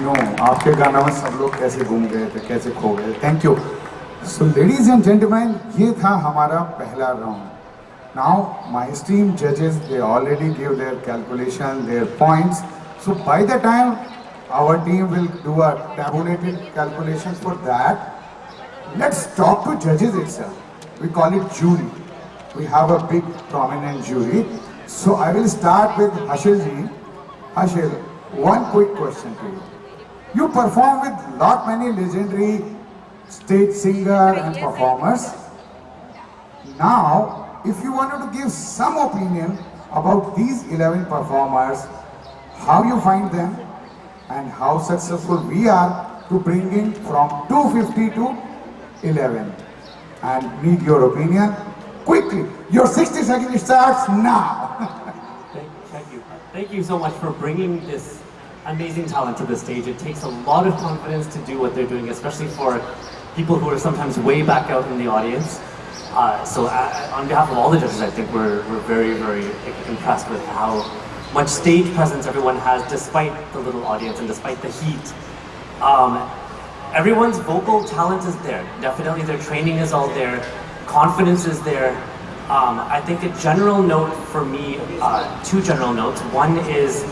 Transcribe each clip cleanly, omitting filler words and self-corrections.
No आपके गाना में सब लोग कैसे घूम गए थे, कैसे खो गए. Thank you. So ladies and gentleman, ये था हमारा पहला round. Now my esteemed judges, they already give their calculation, their points. So by the time our team will do a tabulated calculation for that, let's talk to judges itself. We call it jury. We have a big prominent jury. So I will start with Hashil ji. Hashil, one quick question to you. You perform with lot many legendary stage singer and performers. Now, if you wanted to give some opinion about these 11 performers, how you find them and how successful we are to bring in from 250 to 11, and need your opinion quickly. Your 60 seconds starts now. Thank you so much for bringing this amazing talent to the stage. It takes a lot of confidence to do what they're doing, especially for people who are sometimes way back out in the audience. On behalf of all the judges, I think we're very, very impressed with how much stage presence everyone has, despite the little audience and despite the heat. Everyone's vocal talent is there. Definitely their training is all there. Confidence is there. I think a general note for me, two general notes. One is,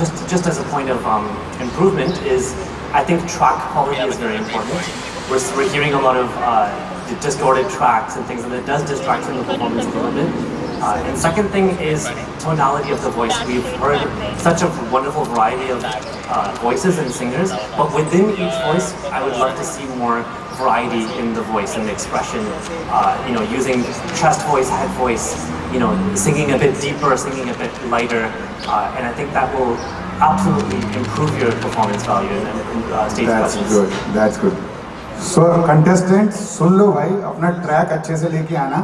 just as a point of improvement, is I think track quality is very important. We're hearing a lot of distorted tracks and things, and it does distract from the performance a little bit. And second thing is tonality of the voice. We've heard such a wonderful variety of voices and singers, but within each voice, I would love to see more variety in the voice and the expression. Using chest voice, head voice, singing a bit deeper, singing a bit lighter, and I think that will absolutely improve your performance value and stage presence. That's good. That's good. So contestants, सुन लो भाई, अपना track अच्छे से लेके आना,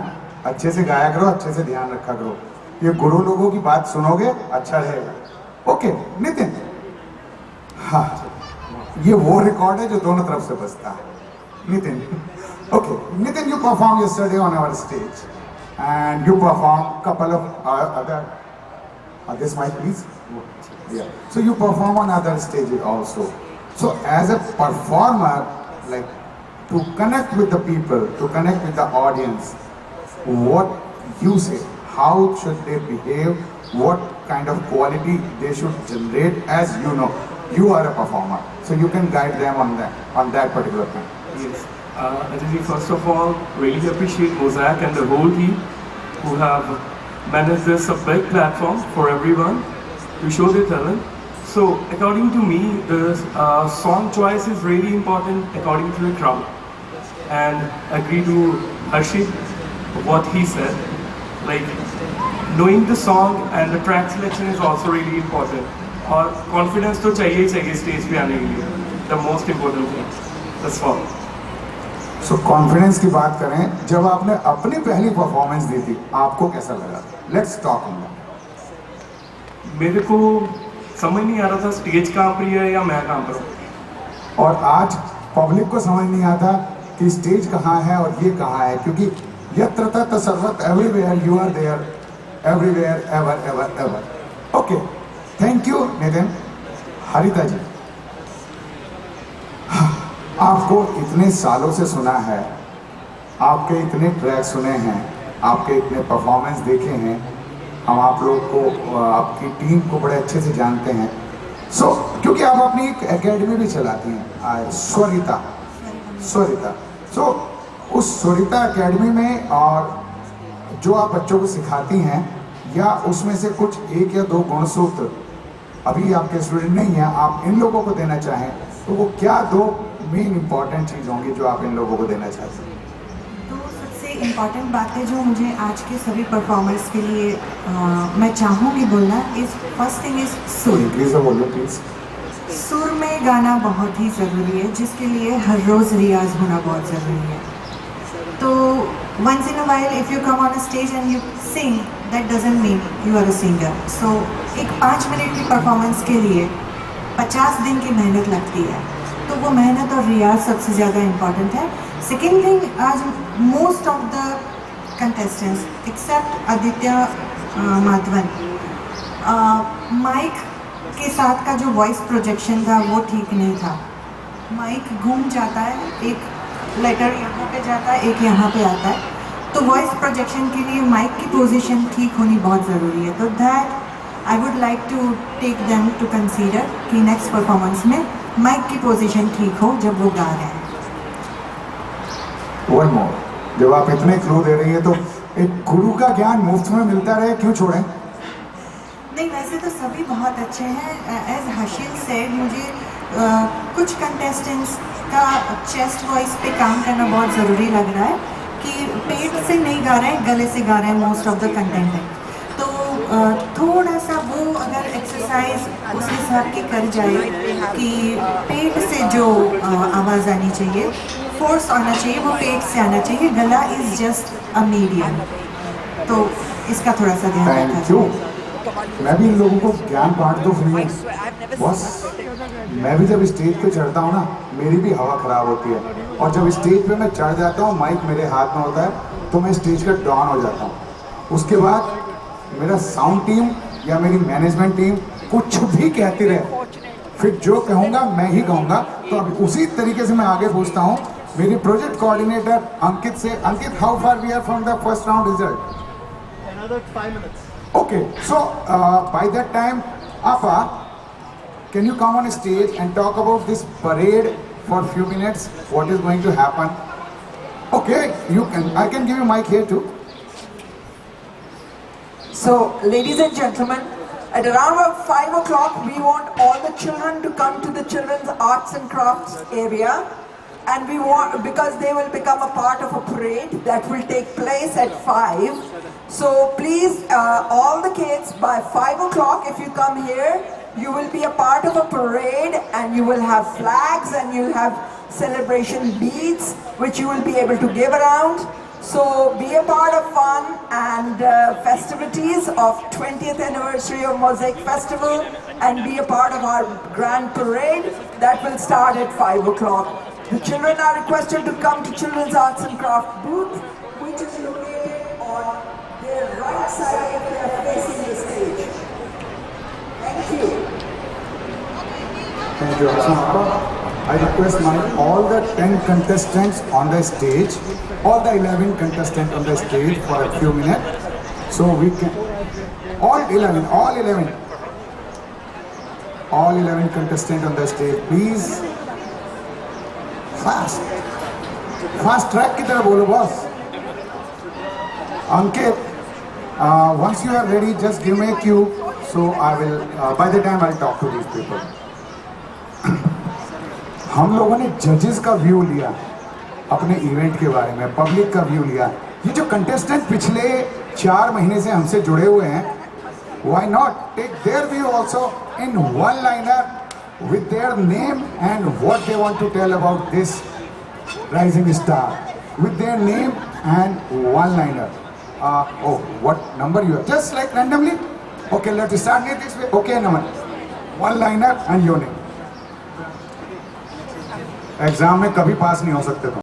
अच्छे से गाया करो, अच्छे से ध्यान रखा करो. ये गुरु लोगों की बात सुनोगे, अच्छा रहेगा. ओके, नितिन. हाँ, ये वो रिकॉर्ड है जो दोनों तरफ से बजता है. Nitin. Okay, Nitin, you performed yesterday on our stage, and you performed couple of other. This mic, please. Yeah. So you perform on other stages also. So as a performer, like to connect with the people, to connect with the audience, what you say? How should they behave? What kind of quality they should generate? As you know, you are a performer, so you can guide them on that particular thing. Yes. Ajay, first of all, really appreciate Mosaic and the whole team who have managed this a big platform for everyone to show their talent. So, according to me, the song choice is really important according to the crowd. And agree to Harshit, what he said. Like, knowing the song and the track selection is also really important. और confidence तो चाहिए stage पे आने के लिए. The most important thing. That's all. So confidence की बात करें, जब आपने अपनी पहली परफॉर्मेंस दी थी, आपको कैसा लगा? Let's talk on that. मेरे को समझ नहीं आ रहा था स्टेज कहाँ पर है या मैं कहाँ पर हूँ. और आज पब्लिक को समझ नहीं आता कि स्टेज कहाँ है और ये कहाँ है, क्योंकि यत्र तत्र सर्वत्र everywhere you are there, everywhere ever. Okay, thank you Nitin. हरिता जी, आपको इतने सालों से सुना है, आपके इतने ट्रैक सुने हैं, आपके इतने परफॉर्मेंस देखे हैं, हम आप लोग को, आपकी टीम को बड़े अच्छे से जानते हैं. क्योंकि आप अपनी एक एकेडमी भी चलाती हैं, स्वरिता. उस स्वरिता एकेडमी में और जो आप बच्चों को सिखाती हैं, या उसमें से कुछ एक या दो गुणसूत्र अभी आपके स्टूडेंट नहीं हैं, आप इन लोगों को देना चाहें, तो वो क्या दो मेन इम्पॉर्टेंट चीज़ होंगी जो आप इन लोगों को देना चाहते हैं? तो सबसे इम्पॉर्टेंट बातें जो मुझे आज के सभी परफॉर्मर्स के लिए मैं चाहूँगी बोलना, इस फर्स्ट थिंग इज सुर. Increase the volume please. सुर में गाना बहुत ही ज़रूरी है, जिसके लिए हर रोज़ रियाज होना बहुत ज़रूरी है. तो once in a while if you come on a stage and you sing, that doesn't mean you are a singer. So एक 5 मिनट की परफॉर्मेंस के लिए 50 दिन की मेहनत लगती है, तो वो मेहनत और रियाज सबसे ज़्यादा इम्पॉर्टेंट है. सेकेंड थिंग, आज most of the contestants except Aditya Madhavan mike उसके साथ का जो वॉइस प्रोजेक्शन था वो ठीक नहीं था। माइक घूम जाता है, एक लेटर यहाँ पे जाता है, एक यहाँ पे आता है। तो वॉइस प्रोजेक्शन के लिए माइक की पोजीशन ठीक होनी बहुत ज़रूरी है। तो that I would like to take them to consider कि नेक्स्ट परफॉर्मेंस में माइक की पोजीशन ठीक हो जब वो गा रहे हैं। वन मोर, जब आप इतने क्लू दे रही है तो एक गुरु का ज्ञान मुफ्त में मिलता रहे, क्यों छोड़ें? नहीं, वैसे तो सभी बहुत अच्छे हैं। एज हशील सेड, मुझे कुछ कंटेस्टेंट्स का चेस्ट वॉइस पे काम करना बहुत ज़रूरी लग रहा है कि पेट से नहीं गा रहे हैं, गले से गा रहे हैं मोस्ट ऑफ द कंटेंट है। तो थोड़ा सा वो अगर एक्सरसाइज उस हिसाब की कर जाए कि पेट से जो आवाज़ आनी चाहिए, फोर्स आना चाहिए, वो पेट से आना चाहिए। गला इज़ जस्ट अ मीडियम, तो इसका थोड़ा सा ध्यान रखा थैंक यू। मैं भी इन लोगों को ज्ञान बांट दूं फ्री में। बस मैं भी जब स्टेज पे चढ़ता हूँ ना, मेरी भी हवा खराब होती है, और जब स्टेज पे मैं चढ़ जाता हूँ, माइक मेरे हाथ में होता है, तो मैं स्टेज का डॉन हो जाता हूँ। उसके बाद मेरा साउंड टीम या मेरी मैनेजमेंट टीम कुछ भी कहती रहे, फिर जो कहूँगा मैं ही कहूँगा। तो अभी उसी तरीके से मैं आगे पूछता हूँ मेरी प्रोजेक्ट कोऑर्डिनेटर अंकित से। Ankit, how far we are from the first round result? Another 5 minutes. Okay, so by that time, Apa, can you come on stage and talk about this parade for a few minutes? What is going to happen? Okay, you can. I can give you mic here too. So, ladies and gentlemen, at around 5 o'clock, we want all the children to come to the children's arts and crafts area, and we want, because they will become a part of a parade that will take place at 5. So please, all the kids, by 5 o'clock, if you come here, you will be a part of a parade, and you will have flags, and you'll have celebration beads, which you will be able to give around. So be a part of fun and festivities of 20th anniversary of Mosaic Festival, and be a part of our grand parade that will start at 5 o'clock. The children are requested to come to Children's Arts and Craft booth, which is located on their right side if they are facing the stage. Thank you. Thank you, Apa. I request all the 10 contestants on the stage, all the 11 contestants on the stage for a few minutes, so we can. All 11 contestants on the stage, please. Fast track की तरह बोलो boss. Ankit, once you are ready, just give me a cue, so I will. By the time I'll talk to these people. हम लोगों ने जजेस का view लिया अपने इवेंट के बारे में, पब्लिक का व्यू लिया। ये जो कंटेस्टेंट पिछले 4 महीने से हमसे जुड़े हुए हैं, why not take their view also in one-liner with their name and what they want to tell about this rising star, with their name and one-liner. Oh, what number you are? Just like randomly. Okay, let's start it this way. Okay, Naman. One-liner and your name. Exam में कभी पास नहीं हो सकते तुम।